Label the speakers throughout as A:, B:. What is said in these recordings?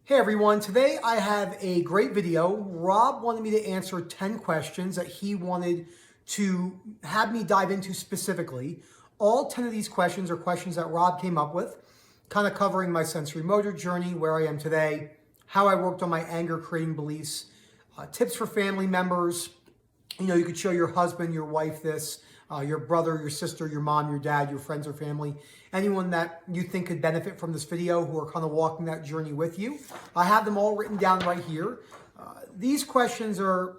A: Hey everyone, today I have a great video. Rob wanted me to answer 10 questions that he wanted to have me dive into specifically. All 10 of these questions are questions that Rob came up with, kind of covering my sensorimotor journey, where I am today, how I worked on my anger creating beliefs, tips for family members. You could show your husband, your wife this, your brother, your sister, your mom, your dad, your friends or family, anyone that you think could benefit from this video who are kind of walking that journey with you. I have them all written down right here. These questions are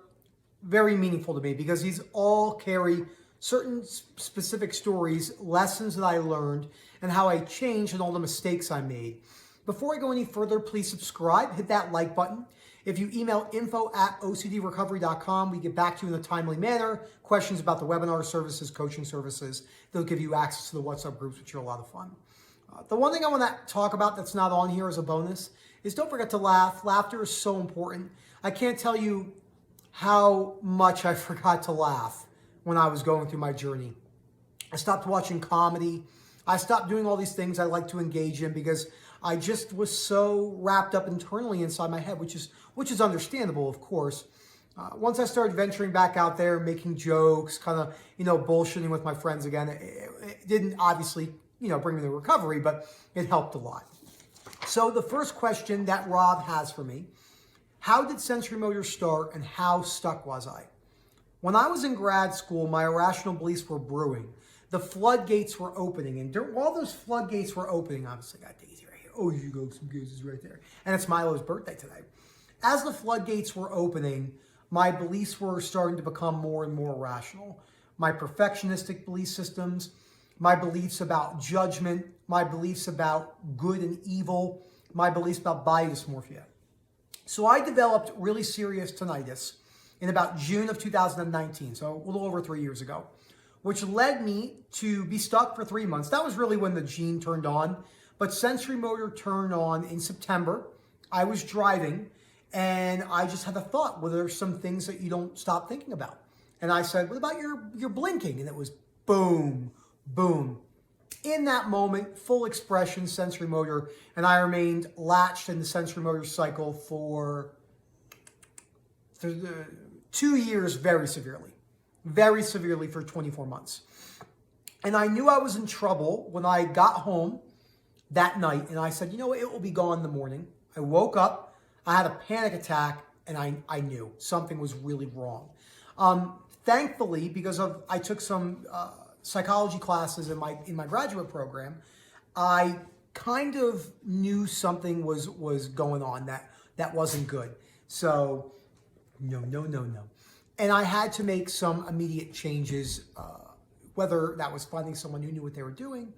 A: very meaningful to me because these all carry certain specific stories, lessons that I learned, and how I changed and all the mistakes I made. Before I go any further, please subscribe, hit that like button. If you email info@ocdrecovery.com, we get back to you in a timely manner. Questions about the webinar services, coaching services, they'll give you access to the WhatsApp groups, which are a lot of fun. The one thing I want to talk about that's not on here as a bonus is don't forget to laugh. Laughter is so important. I can't tell you how much I forgot to laugh when I was going through my journey. I stopped watching comedy. I stopped doing all these things I like to engage in because I just was so wrapped up internally inside my head, which is understandable, of course. Once I started venturing back out there, making jokes, kind of, bullshitting with my friends again, it didn't obviously, bring me to recovery, but it helped a lot. So the first question that Rob has for me, how did sensorimotor start and how stuck was I? When I was in grad school, my irrational beliefs were brewing. The floodgates were opening, and while those floodgates were opening, obviously I got Daisy right here. Oh, you go, some gazes right there. And it's Milo's birthday today. As the floodgates were opening, my beliefs were starting to become more and more rational. My perfectionistic belief systems, my beliefs about judgment, my beliefs about good and evil, my beliefs about body dysmorphia. So I developed really serious tinnitus in about June of 2019, so a little over 3 years ago, which led me to be stuck for 3 months. That was really when the gene turned on, but sensorimotor turned on in September. I was driving, and I just had a thought, well, there's some things that you don't stop thinking about. And I said, what about your blinking? And it was boom, boom. In that moment, full expression, sensorimotor, and I remained latched in the sensorimotor cycle for 2 years very severely for 24 months. And I knew I was in trouble when I got home that night, and I said, it will be gone in the morning. I woke up, I had a panic attack, and I knew something was really wrong. Thankfully, because I took some psychology classes in my graduate program, I kind of knew something was going on that wasn't good. So, no. And I had to make some immediate changes, whether that was finding someone who knew what they were doing.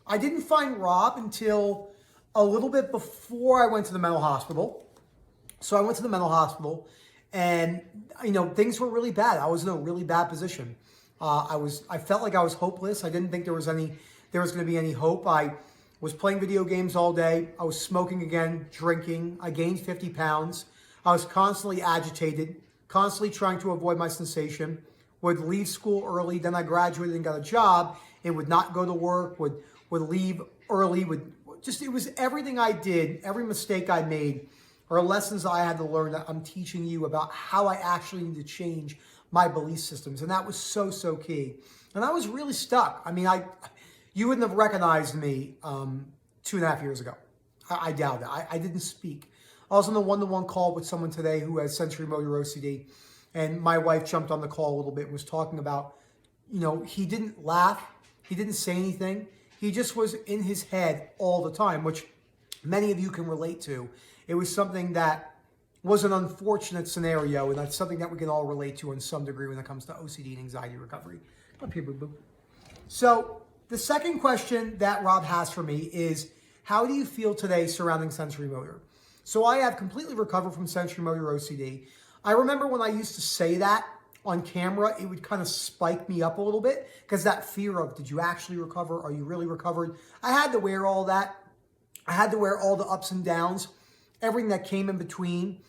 A: I didn't find Rob until a little bit before I went to the mental hospital. So I went to the mental hospital and, things were really bad. I was in a really bad position. I felt like I was hopeless. I didn't think there was going to be any hope. I was playing video games all day. I was smoking again, drinking. I gained 50 pounds. I was constantly agitated, constantly trying to avoid my sensation, would leave school early. Then I graduated and got a job and would not go to work, would leave early, it was everything I did, every mistake I made are lessons I had to learn that I'm teaching you about how I actually need to change my belief systems. And that was so key. And I was really stuck. I mean, you wouldn't have recognized me 2.5 years ago. I doubt it. I didn't speak. I was on a one-to-one call with someone today who has sensorimotor OCD. And my wife jumped on the call a little bit and was talking about, he didn't laugh. He didn't say anything. He just was in his head all the time, which many of you can relate to. It was something that was an unfortunate scenario, and that's something that we can all relate to in some degree when it comes to OCD and anxiety recovery. Come up here, boo-boo. So the second question that Rob has for me is, how do you feel today surrounding sensorimotor? So I have completely recovered from sensorimotor OCD. I remember when I used to say that on camera, it would kind of spike me up a little bit because that fear of, did you actually recover? Are you really recovered? I had to wear all that. I had to wear all the ups and downs, everything that came in between.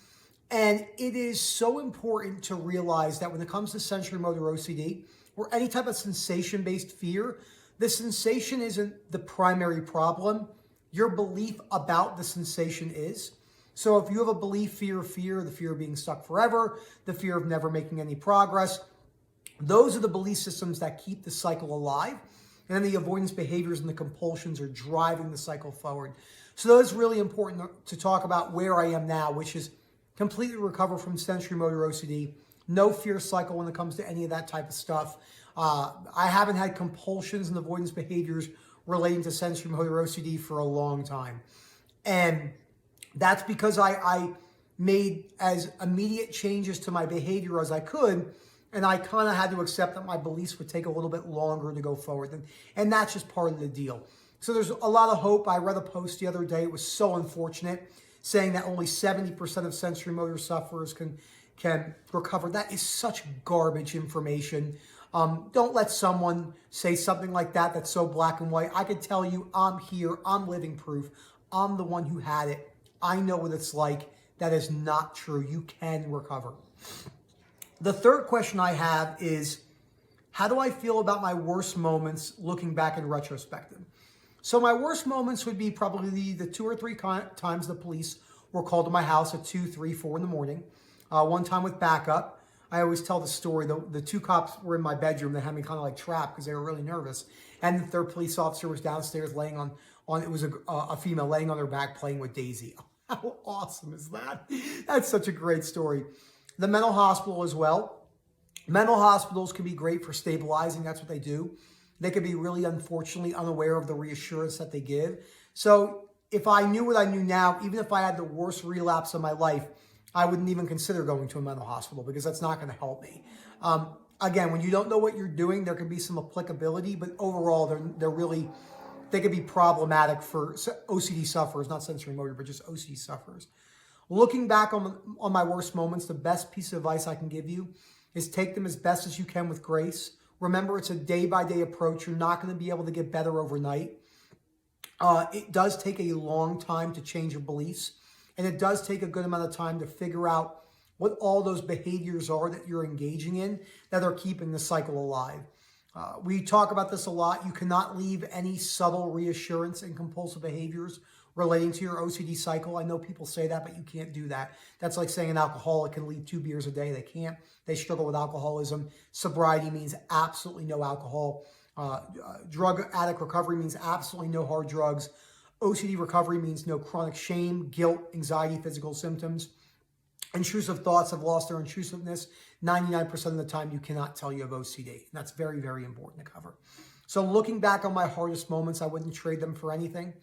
A: And it is so important to realize that when it comes to sensorimotor OCD or any type of sensation-based fear, the sensation isn't the primary problem. Your belief about the sensation is. So if you have a belief, fear, the fear of being stuck forever, the fear of never making any progress, those are the belief systems that keep the cycle alive. And then the avoidance behaviors and the compulsions are driving the cycle forward. So that's really important to talk about where I am now, which is completely recover from sensorimotor OCD. No fear cycle when it comes to any of that type of stuff. I haven't had compulsions and avoidance behaviors relating to sensorimotor OCD for a long time. And that's because I made as immediate changes to my behavior as I could. And I kind of had to accept that my beliefs would take a little bit longer to go forward. And that's just part of the deal. So there's a lot of hope. I read a post the other day. It was so unfortunate, saying that only 70% of sensorimotor sufferers can recover. That is such garbage information. Don't let someone say something like that that's so black and white. I could tell you I'm here. I'm living proof. I'm the one who had it. I know what it's like. That is not true. You can recover. The third question I have is, how do I feel about my worst moments looking back in retrospective? So my worst moments would be probably the 2 or 3 times the police were called to my house at 2, 3, 4 in the morning. One time with backup. I always tell the story. The 2 cops were in my bedroom. They had me kind of like trapped because they were really nervous. And the 3rd police officer was downstairs laying on it was a female laying on her back playing with Daisy. How awesome is that? That's such a great story. The mental hospital as well. Mental hospitals can be great for stabilizing. That's what they do. They can be really, unfortunately, unaware of the reassurance that they give. So if I knew what I knew now, even if I had the worst relapse of my life, I wouldn't even consider going to a mental hospital because that's not going to help me. Again, when you don't know what you're doing, there can be some applicability, but overall, they could be problematic for OCD sufferers, not sensorimotor, but just OCD sufferers. Looking back on my worst moments, the best piece of advice I can give you is take them as best as you can with grace. Remember, it's a day-by-day approach. You're not going to be able to get better overnight. It does take a long time to change your beliefs, and it does take a good amount of time to figure out what all those behaviors are that you're engaging in that are keeping the cycle alive. We talk about this a lot. You cannot leave any subtle reassurance in compulsive behaviors relating to your OCD cycle. I know people say that, but you can't do that. That's like saying an alcoholic can leave 2 beers a day. They can't. They struggle with alcoholism. Sobriety means absolutely no alcohol. Drug addict recovery means absolutely no hard drugs. OCD recovery means no chronic shame, guilt, anxiety, physical symptoms. Intrusive thoughts have lost their intrusiveness. 99% of the time, you cannot tell you have OCD. And that's very, very important to cover. So looking back on my hardest moments, I wouldn't trade them for anything.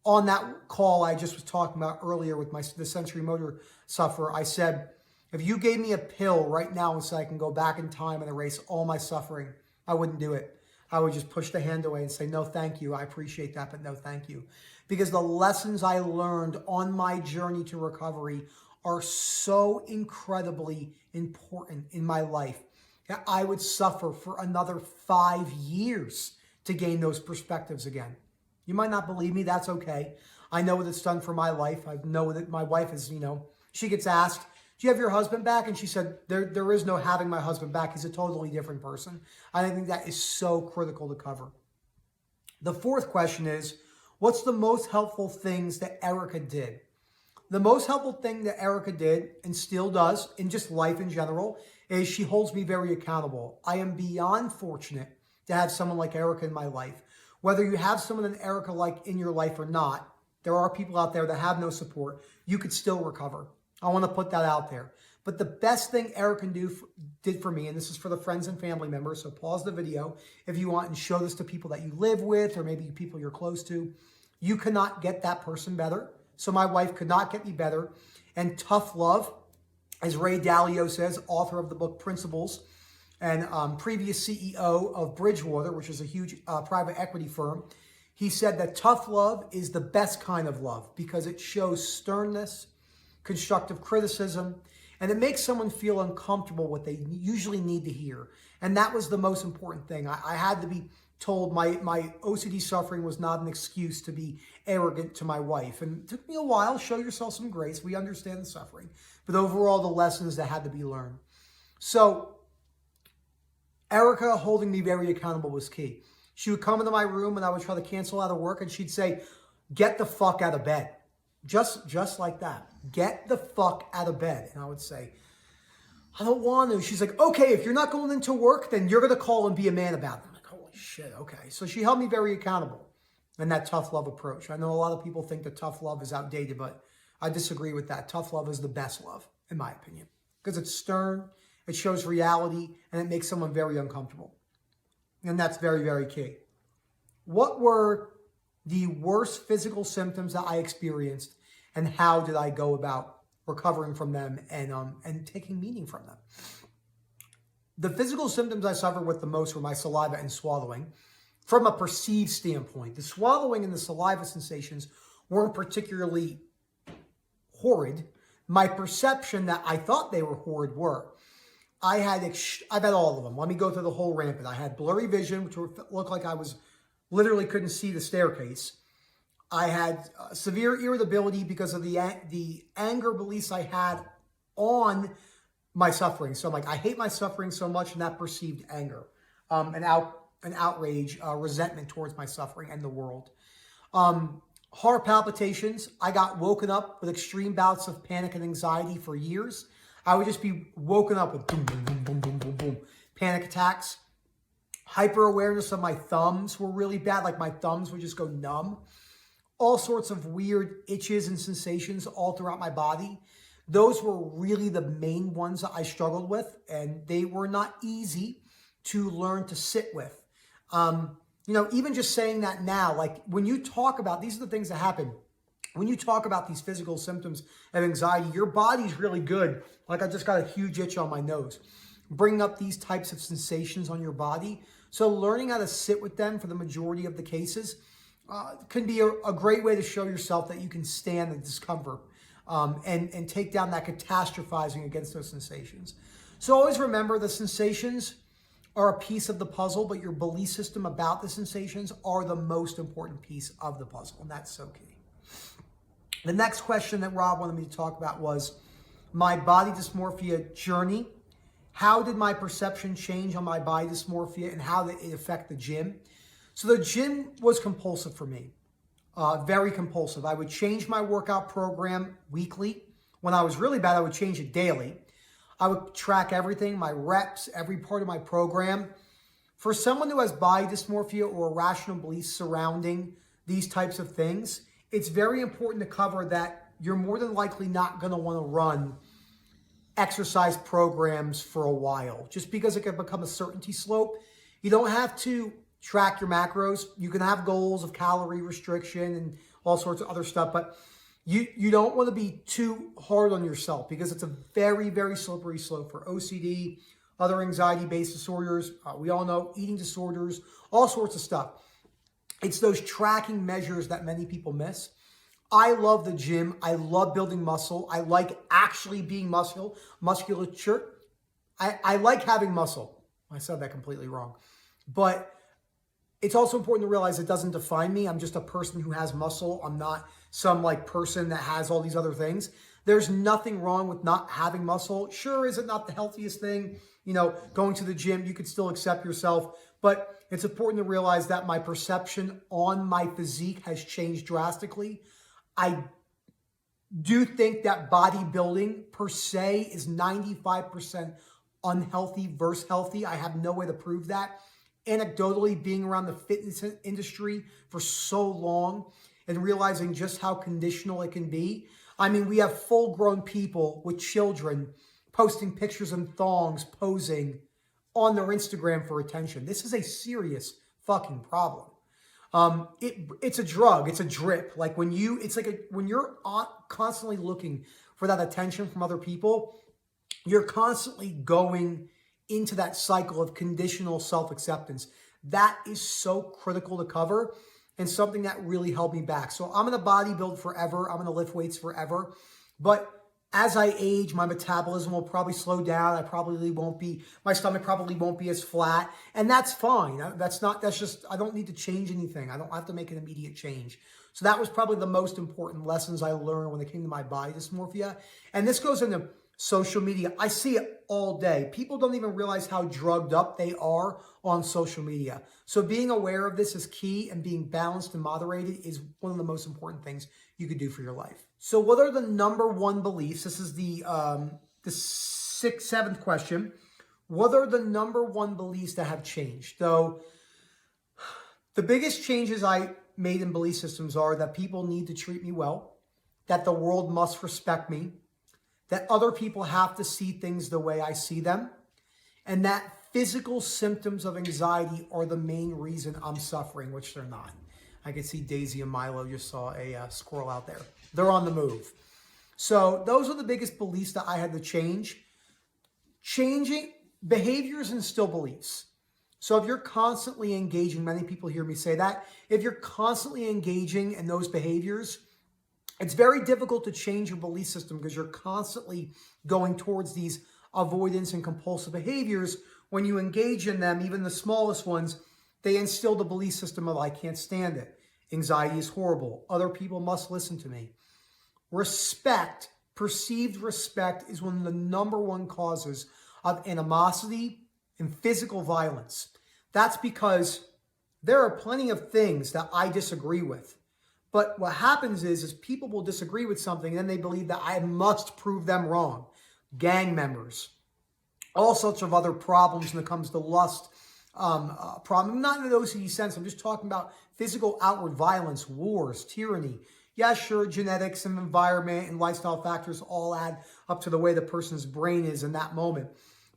A: On that call I just was talking about earlier with the sensorimotor sufferer, I said, if you gave me a pill right now and said I can go back in time and erase all my suffering, I wouldn't do it. I would just push the hand away and say, no, thank you. I appreciate that, but no, thank you. Because the lessons I learned on my journey to recovery are so incredibly important in my life that I would suffer for another 5 years to gain those perspectives again. You might not believe me. That's okay. I know what it's done for my life. I know that my wife is, she gets asked, do you have your husband back? And she said, there is no having my husband back. He's a totally different person. I think that is so critical to cover. The 4th question is, what's the most helpful things that Erica did? The most helpful thing that Erica did, and still does, in just life in general, is she holds me very accountable. I am beyond fortunate to have someone like Erica in my life. Whether you have someone like Erica like in your life or not, there are people out there that have no support. You could still recover. I want to put that out there. But the best thing Erica did for me, and this is for the friends and family members, so pause the video if you want and show this to people that you live with or maybe people you're close to. You cannot get that person better. So my wife could not get me better. And tough love, as Ray Dalio says, author of the book Principles, and previous CEO of Bridgewater, which is a huge private equity firm, he said that tough love is the best kind of love because it shows sternness, constructive criticism, and it makes someone feel uncomfortable what they usually need to hear. And that was the most important thing. I had to be told my OCD suffering was not an excuse to be arrogant to my wife. And it took me a while. Show yourself some grace. We understand the suffering. But overall, the lessons that had to be learned. So Erica holding me very accountable was key. She would come into my room and I would try to cancel out of work and she'd say, get the fuck out of bed. Just like that. Get the fuck out of bed. And I would say, I don't want to. She's like, okay, if you're not going into work, then you're going to call and be a man about it. I'm like, holy shit, okay. So she held me very accountable in that tough love approach. I know a lot of people think that tough love is outdated, but I disagree with that. Tough love is the best love, in my opinion, because it's stern, it shows reality, and it makes someone very uncomfortable. And that's very, very key. What were the worst physical symptoms that I experienced, and how did I go about recovering from them and taking meaning from them? The physical symptoms I suffered with the most were my saliva and swallowing. From a perceived standpoint, the swallowing and the saliva sensations weren't particularly horrid. My perception that I thought they were horrid were. I've had all of them. Let me go through the whole rampant. I had blurry vision, which looked like I was literally couldn't see the staircase. I had severe irritability because of the anger beliefs I had on my suffering. So I'm like, I hate my suffering so much, and that perceived anger, an outrage, resentment towards my suffering and the world. Heart palpitations. I got woken up with extreme bouts of panic and anxiety for years. I would just be woken up with boom, boom, boom, boom, boom, boom, boom, panic attacks. Hyper awareness of my thumbs were really bad. Like my thumbs would just go numb. All sorts of weird itches and sensations all throughout my body. Those were really the main ones that I struggled with, and they were not easy to learn to sit with. Even just saying that now, like when you talk about, these are the things that happen. When you talk about these physical symptoms of anxiety, your body's really good. Like I just got a huge itch on my nose. Bringing up these types of sensations on your body. So learning how to sit with them for the majority of the cases can be a great way to show yourself that you can stand the discomfort and take down that catastrophizing against those sensations. So always remember, the sensations are a piece of the puzzle, but your belief system about the sensations are the most important piece of the puzzle, and that's so key. The next question that Rob wanted me to talk about was my body dysmorphia journey. How did my perception change on my body dysmorphia, and how did it affect the gym? So the gym was compulsive for me, very compulsive. I would change my workout program weekly. When I was really bad, I would change it daily. I would track everything, my reps, every part of my program. For someone who has body dysmorphia or irrational beliefs surrounding these types of things, it's very important to cover that you're more than likely not going to want to run exercise programs for a while, just because it can become a certainty slope. You don't have to track your macros. You can have goals of calorie restriction and all sorts of other stuff, but you don't want to be too hard on yourself, because it's a very, very slippery slope for OCD, other anxiety-based disorders. We all know eating disorders, all sorts of stuff. It's those tracking measures that many people miss. I love the gym. I love building muscle. I like actually being musculature. I like having muscle. I said that completely wrong. But it's also important to realize it doesn't define me. I'm just a person who has muscle. I'm not some like person that has all these other things. There's nothing wrong with not having muscle. Sure, is it not the healthiest thing? Going to the gym, you could still accept yourself. But it's important to realize that my perception on my physique has changed drastically. I do think that bodybuilding per se is 95% unhealthy versus healthy. I have no way to prove that. Anecdotally, being around the fitness industry for so long and realizing just how conditional it can be. I mean, we have full-grown people with children posting pictures in thongs, posing on their Instagram for attention. This is a serious fucking problem. It's a drug. It's a drip. Like when you're constantly looking for that attention from other people, you're constantly going into that cycle of conditional self-acceptance. That is so critical to cover and something that really held me back. So I'm going to bodybuild forever. I'm going to lift weights forever. But as I age, my metabolism will probably slow down. My stomach probably won't be as flat. And that's fine. I don't need to change anything. I don't have to make an immediate change. So that was probably the most important lessons I learned when it came to my body dysmorphia. And this goes into Social media, I see it all day. People don't even realize how drugged up they are on social media. So being aware of this is key, and being balanced and moderated is one of the most important things you could do for your life. So what are the number one beliefs? This is the seventh question. What are the number one beliefs that have changed? So the biggest changes I made in belief systems are that people need to treat me well, that the world must respect me, that other people have to see things the way I see them, and that physical symptoms of anxiety are the main reason I'm suffering, which they're not. I can see Daisy and Milo just saw a squirrel out there. They're on the move. So those are the biggest beliefs that I had to change. Changing behaviors and still beliefs. So if you're constantly engaging, many people hear me say that, if you're constantly engaging in those behaviors, it's very difficult to change your belief system because you're constantly going towards these avoidance and compulsive behaviors. When you engage in them, even the smallest ones, they instill the belief system of, I can't stand it. Anxiety is horrible. Other people must listen to me. Respect, perceived respect, is one of the number one causes of animosity and physical violence. That's because there are plenty of things that I disagree with. But what happens is people will disagree with something and then they believe that I must prove them wrong. Gang members, all sorts of other problems when it comes to lust, problem, not in the OCD sense. I'm just talking about physical outward violence, wars, tyranny. Yeah, sure, genetics and environment and lifestyle factors all add up to the way the person's brain is in that moment.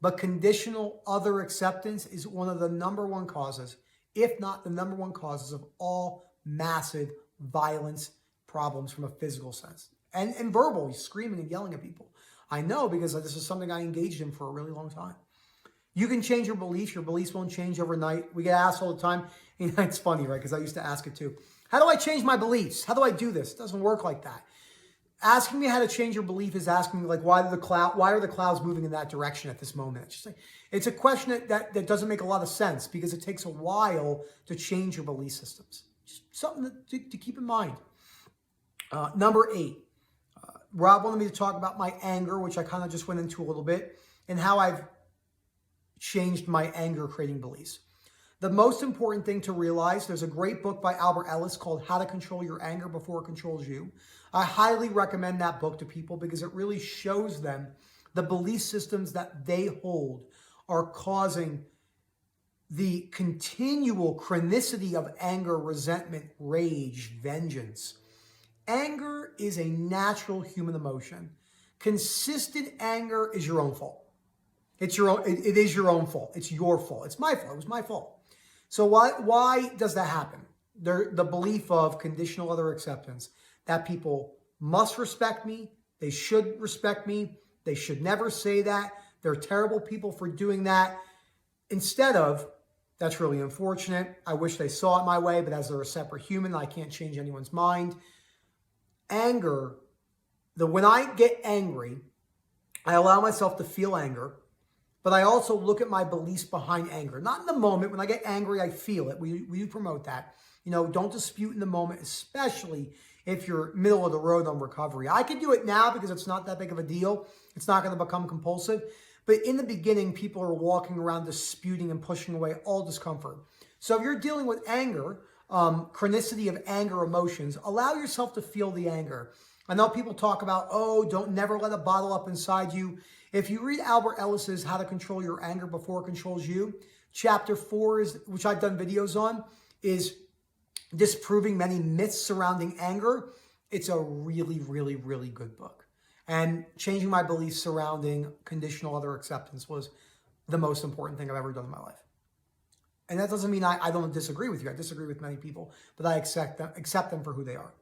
A: But conditional other acceptance is one of the number one causes, if not the number one causes, of all massive violence problems from a physical sense. And verbal, screaming and yelling at people. I know because this is something I engaged in for a really long time. You can change your beliefs. Your beliefs won't change overnight. We get asked all the time. You know, it's funny, right? Because I used to ask it too. How do I change my beliefs? How do I do this? It doesn't work like that. Asking me how to change your belief is asking me, like, why are the clouds moving in that direction at this moment? It's just like, it's a question that doesn't make a lot of sense because it takes a while to change your belief systems. Just something to keep in mind. Number 8, Rob wanted me to talk about my anger, which I kind of just went into a little bit, and how I've changed my anger creating beliefs. The most important thing to realize, there's a great book by Albert Ellis called How to Control Your Anger Before It Controls You. I highly recommend that book to people because it really shows them the belief systems that they hold are causing the continual chronicity of anger, resentment, rage, vengeance. Anger is a natural human emotion. Consistent anger is your own fault. It is your own fault. It's your fault. It's my fault. It was my fault. So why does that happen? The belief of conditional other acceptance, that people must respect me, they should respect me, they should never say that, they're terrible people for doing that, instead of, that's really unfortunate, I wish they saw it my way, but as they're a separate human, I can't change anyone's mind. Anger, when I get angry, I allow myself to feel anger, but I also look at my beliefs behind anger. Not in the moment. When I get angry, I feel it. We promote that. You know, don't dispute in the moment, especially if you're middle of the road on recovery. I can do it now because it's not that big of a deal. It's not going to become compulsive. But in the beginning, people are walking around disputing and pushing away all discomfort. So if you're dealing with anger, chronicity of anger emotions, allow yourself to feel the anger. I know people talk about, never let it bottle up inside you. If you read Albert Ellis's How to Control Your Anger Before It Controls You, chapter 4, which I've done videos on, is disproving many myths surrounding anger. It's a really, really, really good book. And changing my beliefs surrounding conditional other acceptance was the most important thing I've ever done in my life. And that doesn't mean I don't disagree with you. I disagree with many people, but I accept them for who they are.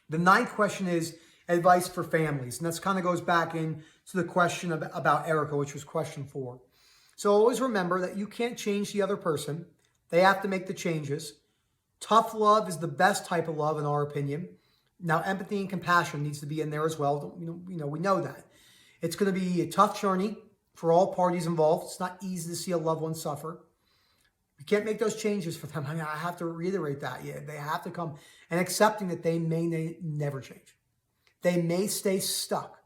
A: The 9th question is advice for families. And this kind of goes back into the question about Erica, which was question 4. So always remember that you can't change the other person. They have to make the changes. Tough love is the best type of love in our opinion. Now, empathy and compassion needs to be in there as well. We know that. It's going to be a tough journey for all parties involved. It's not easy to see a loved one suffer. You can't make those changes for them. I have to reiterate that. Yeah, they have to come and accepting that they may never change. They may stay stuck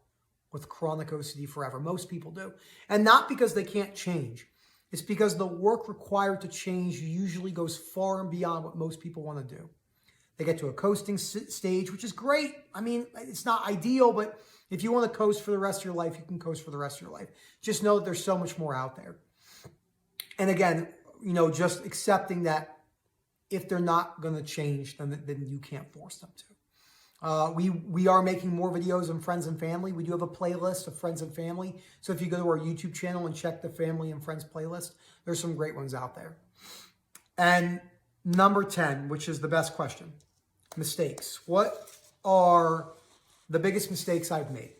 A: with chronic OCD forever. Most people do. And not because they can't change. It's because the work required to change usually goes far and beyond what most people want to do. They get to a coasting stage, which is great. I mean, it's not ideal, but if you want to coast for the rest of your life, you can coast for the rest of your life. Just know that there's so much more out there. And again, you know, just accepting that if they're not going to change, then you can't force them to. We are making more videos on friends and family. We do have a playlist of friends and family. So if you go to our YouTube channel and check the family and friends playlist, there's some great ones out there. And number 10, which is the best question, mistakes. What are the biggest mistakes I've made?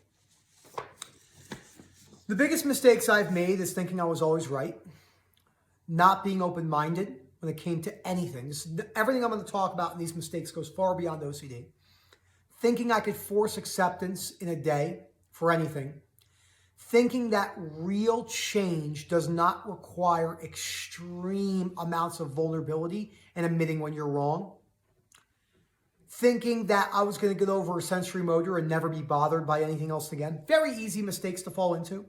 A: The biggest mistakes I've made is thinking I was always right, not being open-minded when it came to anything. Everything I'm going to talk about in these mistakes goes far beyond OCD. Thinking I could force acceptance in a day for anything. Thinking that real change does not require extreme amounts of vulnerability and admitting when you're wrong. Thinking that I was going to get over a sensory motor and never be bothered by anything else again. Very easy mistakes to fall into.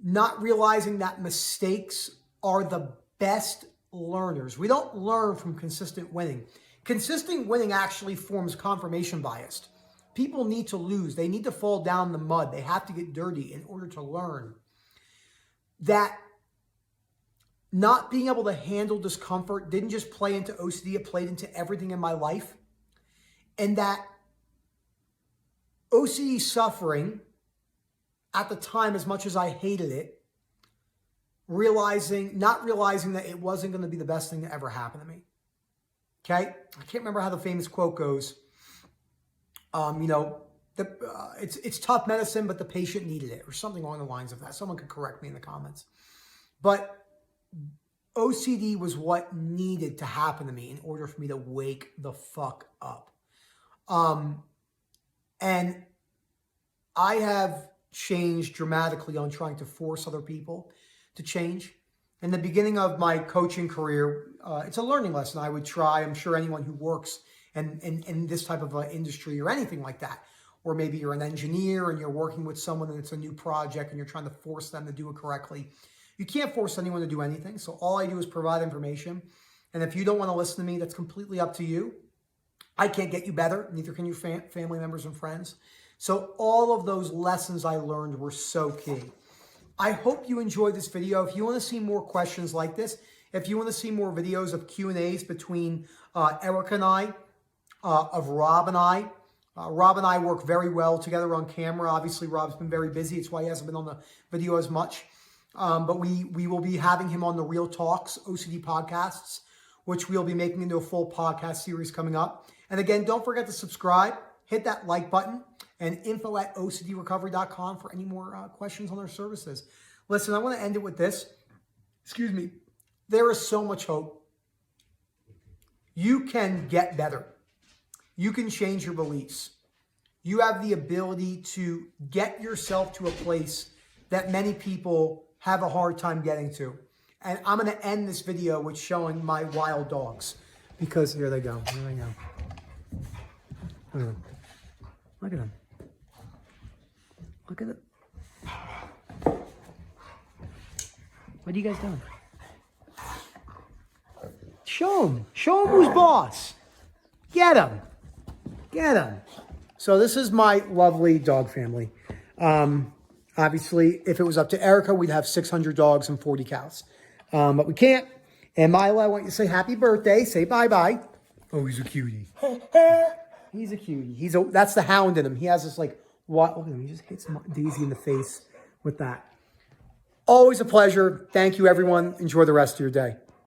A: Not realizing that mistakes are the best learners. We don't learn from consistent winning. Consistent winning actually forms confirmation bias. People need to lose. They need to fall down in the mud. They have to get dirty in order to learn. That not being able to handle discomfort didn't just play into OCD, it played into everything in my life. And that OCD suffering, at the time, as much as I hated it, not realizing that it wasn't going to be the best thing that ever happened to me. Okay? I can't remember how the famous quote goes. You know, it's tough medicine, but the patient needed it, or something along the lines of that. Someone could correct me in the comments. But OCD was what needed to happen to me in order for me to wake the fuck up. And I have changed dramatically on trying to force other people to change. In the beginning of my coaching career, it's a learning lesson. I would try, I'm sure anyone who works in this type of industry or anything like that, or maybe you're an engineer and you're working with someone and it's a new project and you're trying to force them to do it correctly. You can't force anyone to do anything. So all I do is provide information. And if you don't want to listen to me, that's completely up to you. I can't get you better. Neither can your family members and friends. So all of those lessons I learned were so key. I hope you enjoyed this video. If you want to see more questions like this, if you want to see more videos of Q&As between Erica and I, of Rob and I. Rob and I work very well together on camera. Obviously, Rob's been very busy. It's why he hasn't been on the video as much. But we will be having him on the Real Talks OCD podcasts, which we'll be making into a full podcast series coming up. And again, don't forget to subscribe, hit that like button, and info@ocdrecovery.com for any more questions on our services. Listen, I want to end it with this. Excuse me. There is so much hope. You can get better. You can change your beliefs. You have the ability to get yourself to a place that many people have a hard time getting to. And I'm going to end this video with showing my wild dogs. Because here they go. Here they go. Look at them. Look at it. What are you guys doing? Show them. Show them who's boss. Get them. Get them. So this is my lovely dog family. Obviously, if it was up to Erica, we'd have 600 dogs and 40 cows. But we can't. And Milo, I want you to say happy birthday. Say bye-bye. Oh, he's a cutie. He's a cutie. That's the hound in him. He has this like, what? Look at him. He just hits Daisy in the face with that. Always a pleasure. Thank you, everyone. Enjoy the rest of your day.